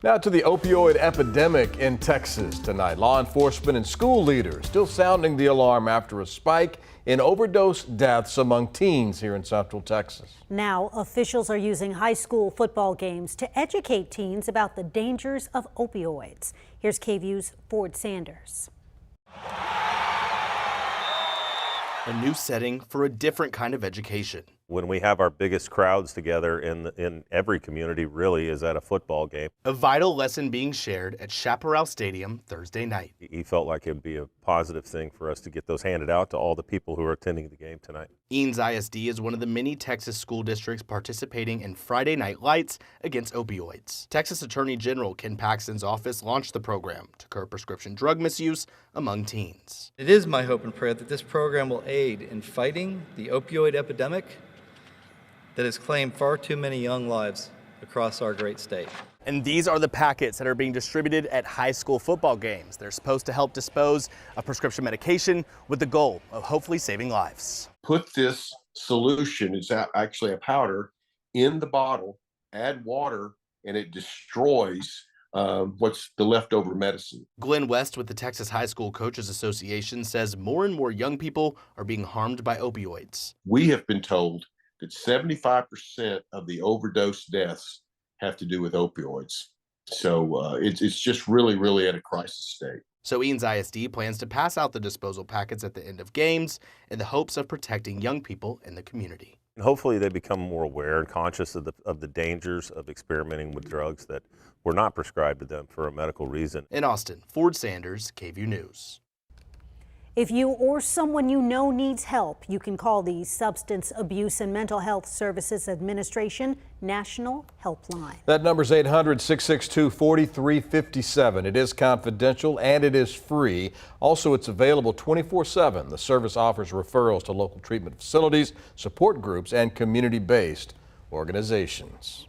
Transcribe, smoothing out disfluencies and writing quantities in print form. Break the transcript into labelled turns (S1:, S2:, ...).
S1: Now to the opioid epidemic in Texas tonight. Law enforcement and school leaders still sounding the alarm after a spike in overdose deaths among teens here in Central Texas.
S2: Now officials are using high school football games to educate teens about the dangers of opioids. Here's KVUE's Ford Sanders.
S3: A new setting for a different kind of education.
S4: When we have our biggest crowds together in every community really is at a football game.
S3: A vital lesson being shared at Chaparral Stadium Thursday night.
S4: He felt like it would be a positive thing for us to get those handed out to all the people who are attending the game tonight.
S3: Eanes ISD is one of the many Texas school districts participating in Friday Night Lights against opioids. Texas Attorney General Ken Paxton's office launched the program to curb prescription drug misuse among teens.
S5: It is my hope and prayer that this program will aid in fighting the opioid epidemic that has claimed far too many young lives across our great state.
S3: And these are the packets that are being distributed at high school football games. They're supposed to help dispose of prescription medication with the goal of hopefully saving lives.
S6: Put this solution, it's actually a powder, in the bottle, add water, and it destroys what's the leftover medicine.
S3: Glenn West with the Texas High School Coaches Association says more and more young people are being harmed by opioids.
S6: We have been told that 75% of the overdose deaths have to do with opioids. So it's just really at a crisis state.
S3: So Eanes ISD plans to pass out the disposal packets at the end of games in the hopes of protecting young people in the community.
S4: And hopefully they become more aware and conscious of the dangers of experimenting with drugs that were not prescribed to them for a medical reason.
S3: In Austin, Ford Sanders, KVUE News.
S2: If you or someone you know needs help, you can call the Substance Abuse and Mental Health Services Administration National Helpline.
S1: That number is 800-662-4357. It is confidential and it is free. Also, it's available 24/7. The service offers referrals to local treatment facilities, support groups, and community-based organizations.